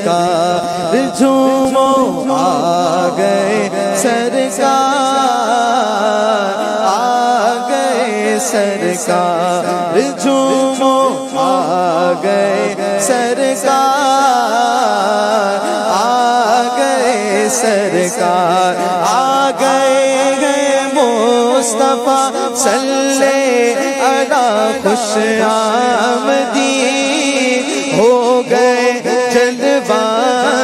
سرکار جھومو آ گئے سرکار آ گئے سرکار جھومو آ گئے سرکار آ گئے سرکار آ گئے مصطفیٰ صلی علی خوش آمدید ہو گئے جلوہ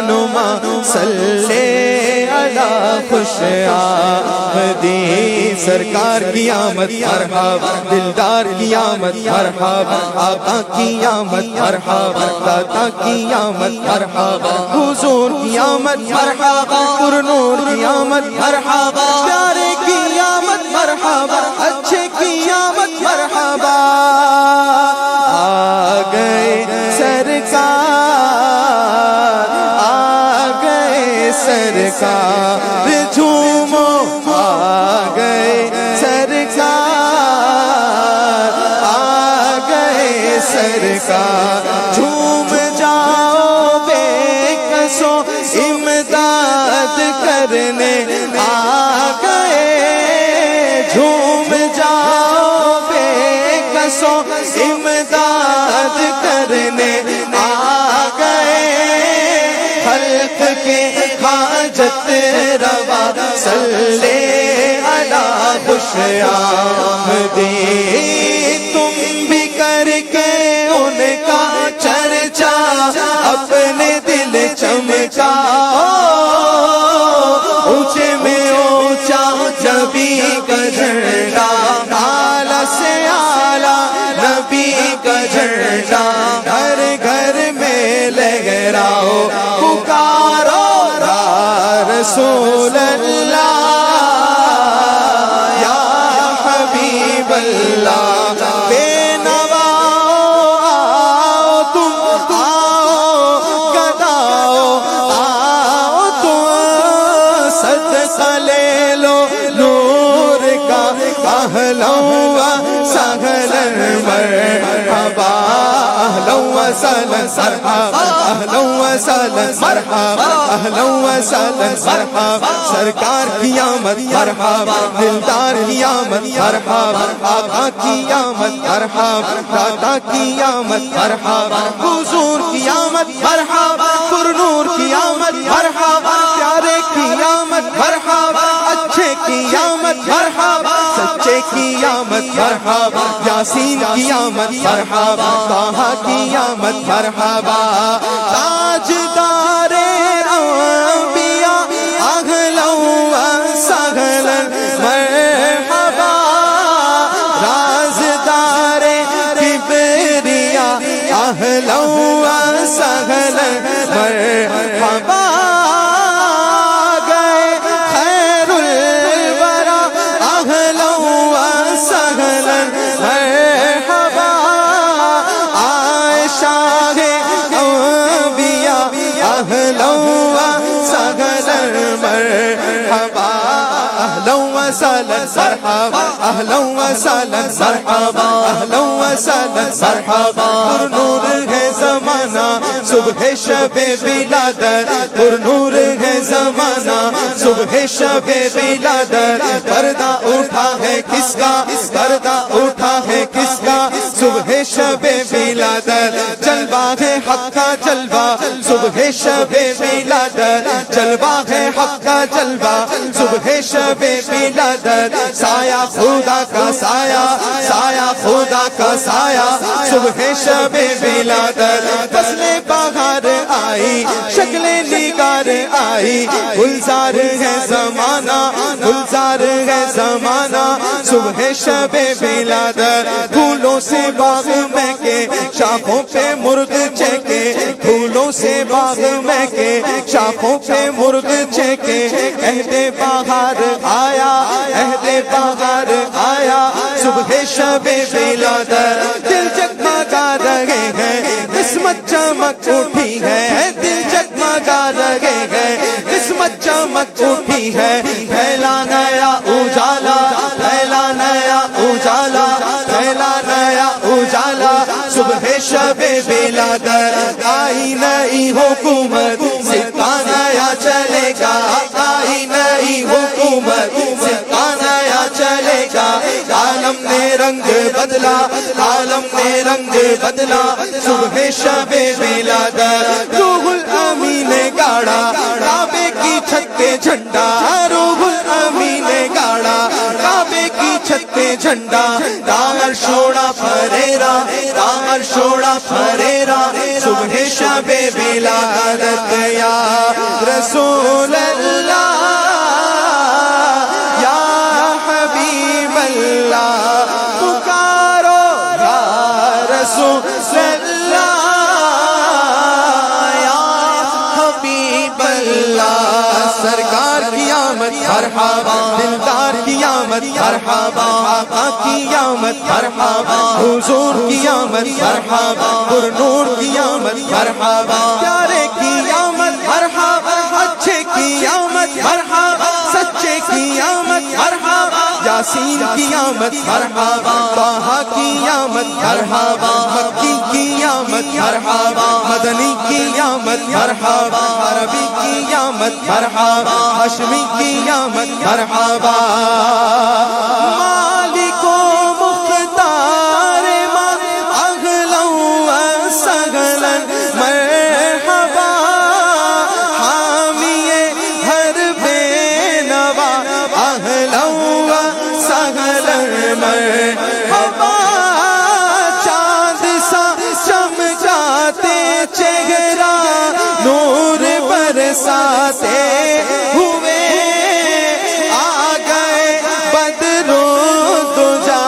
نما صلی علی خوش آمدید سرکار کی آمد مرحبا دلدار کی آمد مرحبا آقا کی آمد مرحبا داتا کی آمد مرحبا حضور کی آمد مرحبا پرنور کی آمد مرحبا پیارے کی آمد مرحبا اچھے کی آمد مرحبا آ گئے سرکار آ گئے سرکار جھومو آ گئے سرکار آ گئے سرکار جھوم جاؤ بے کسو امداد کرنے آ گئے جھوم جاؤ بے کسو امداد کرنے آ گئے خلق کے حاجت روا صلی علی خوش آمدید تم بھی کر کے ان کا چرچا اپنے دل چمکاؤ اونچے میں اونچا نبی کا جھنڈا اعلیٰ سے اعلیٰ نبی کا جھنڈا ہر گھر میں لہراؤ پکارو یا رسول اللہ یا حبیب اللہ بے نوا آؤ تم آؤ گداؤ آؤ تم صدقہ لے لو نور کا اہلا و سہلا مرحبا اہلا و سہلا مرحبا اہلا و سہلا مرحبا اہلا و سہلا مرحبا سرکار کی آمد مرحبا دلدار کی آمد مرحبا آقا کی آمد مرحبا داتا کی آمد مرحبا حضور کی آمد مرحبا پرنور کی آمد مرحبا پیارے کی آمد مرحبا اچھے کی آمد مرحبا سچے کی آمد مرحبا یاسین کی آمد مرحبا طٰہٰ کی آمد مرحبا تاجدار انبیاء اہلا و سہلا مرحبا رازدار کبریا اہلا و سہلا مرحبا مرحبا اہلا و سہلا مرحبا اہلا و سہلا مرحبا پرنور ہے زمانہ صبح شب ولادت پرنور ہے زمانہ صبح شب ولادت پردہ اٹھا ہے کس کا پردہ اٹھا ہے کس کا صبح شب ولادت جلوہ ہے حق کا جلوہ صبح شب ولادت جلوہ ہے حق کا جلوہ صبح شب ولادت سایہ خدا کا سایہ سایہ خدا کا سایہ صبح شب ولادت فصل بہار آئی شکل نگار آئی گلزار ہے زمانہ گلزار ہے زمانہ صبح شب ولادت پھولوں سے باغ میں کے شاخوں پہ مرغ چہکے پھولوں سے باغ میں کے شاخوں پہ مرغ چہکے عہد بہار آیا عہد بہار آیا صبح شب ولادت دل جگمگا رہے ہیں قسمت چمک اٹھی ہے دل جگمگا رہے ہیں قسمت چمک اٹھی ہے پھیلا نیا اجالا پھیلا نیا اجالا پھیلا نیا اجالا صبح شب ولادت آئی نئی حکومت نیا چلے گا عالم نے رنگ بدلا عالم نے رنگ بدلا صبح شب ولادت روح الامین نے گاڑا کعبے کی چھت پہ جھنڈا روح الامین نے گاڑا کعبے کی چھت پہ جھنڈا دامر شوڑا پھریرا دامر شوڑا پھریرا صبح شب ولادت یا رسول اللہ یا حبیب اللہ پکارو یا رسول اللہ یا حبیب اللہ سرکار کی آمد مرحبا دلدار کی آمد مرحبا آقا کی آمد مرحبا حضور کی آمد مرحبا پر نور کی آمد مرحبا پیارے کی آمد مرحبا اچھے کی آمد مرحبا سچے کی آمد مرحبا یاسین کی آمد مرحبا طٰہٰ کی آمد مرحبا مکی کی آمد مرحبا مدنی کی آمد مرحبا عربی کی آمد مرحبا ہاشمی کی آمد مرحبا مالک و مختار من اغلا و سغلا مرحبا حامی ہر بے نوا اغلا و سغلا مرحبا چاند سا چمکاتے چہرہ نور برساتے ہوئے آ گئے بدرو دجا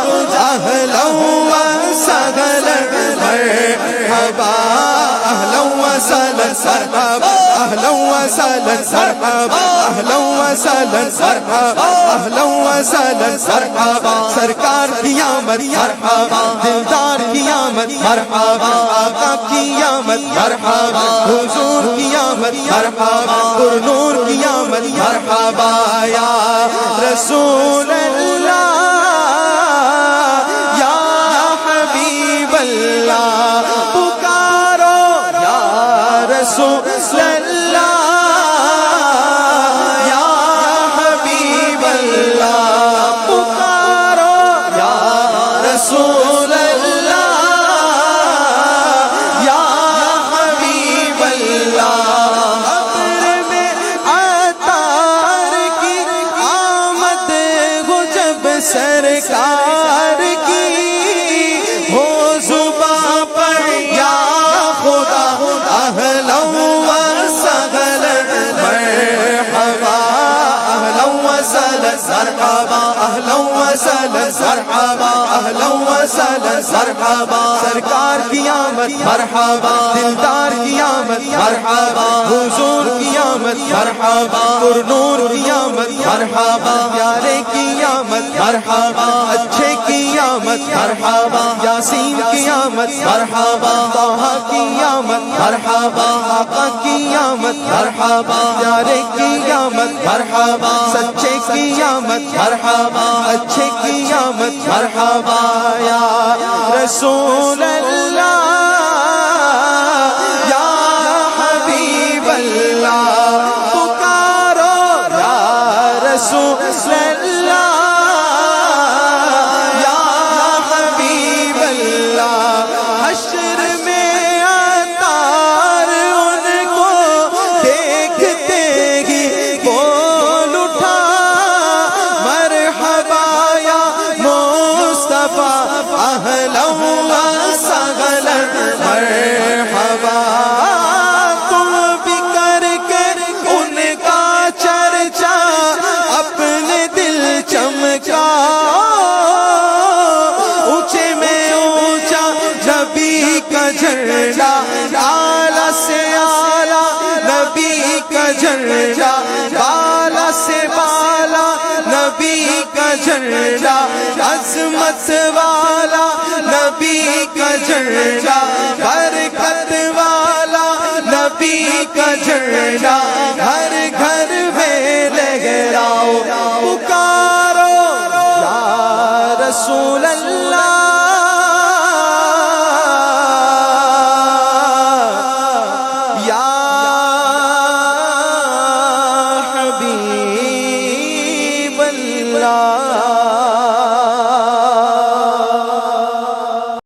اہلا و سہلا مرحبا اہلا و سہلا مرحبا اہلا و سہلا مرحبا اہلا و سہلا مرحبا اہلا و سہلا مرحبا سرکار کی آمد مرحبا دلدار کی آمد مرحبا آقا کی آمد مرحبا حضور کی آمد مرحبا پر نور کی آمد مرحبا یا رسول اللہ یا حبیب اللہ پکارو یا رسول اللہ یا حبیب اللہ پکارو یا رسول اللہ یا حبیب اللہ قبر میں عطار کی آمد ہو جب سرکار کی ہو زباں پر یا خدا اہلا و سہلا مرحبا اہلا و سہلا مرحبا اہلا و سہلا مرحبا اہلا و سہلا مرحبا سرکار کی آمد مرحبا دلدار کی آمد مرحبا حضور کی آمد مرحبا پر نور کی آمد مرحبا پیارے کی آمد مرحبا اچھے کی آمد مرحبا یاسین کی آمد مرحبا طٰہٰ کی آمد مرحبا آقا کی آمد مرحبا پیارے کی آمد مرحبا سچے کی آمد مرحبا اچھے کی آمد مرحبا یا رسول اللہ یا حبیب اللہ پکارو یا رسول اللہ یا حبیب اللہ حشر میں عطار ان کو دیکھتے ہی بول اٹھا مرحبا یا مصطفیٰ اہلا و سہلا مرحبا تم بھی کر کے ان کا چرچا اپنے دل چمکا اونچے میں اونچا نبی کا جھنڈا اعلیٰ سے اعلیٰ نبی کا جھنڈا بالا سے بالا نبی کا جھنڈا عظمت والا نبی کا جھنڈا برکت والا نبی کا جھنڈا ہر گھر میں لہراؤ پکارو یا رسول اللہ یا حبیب اللہ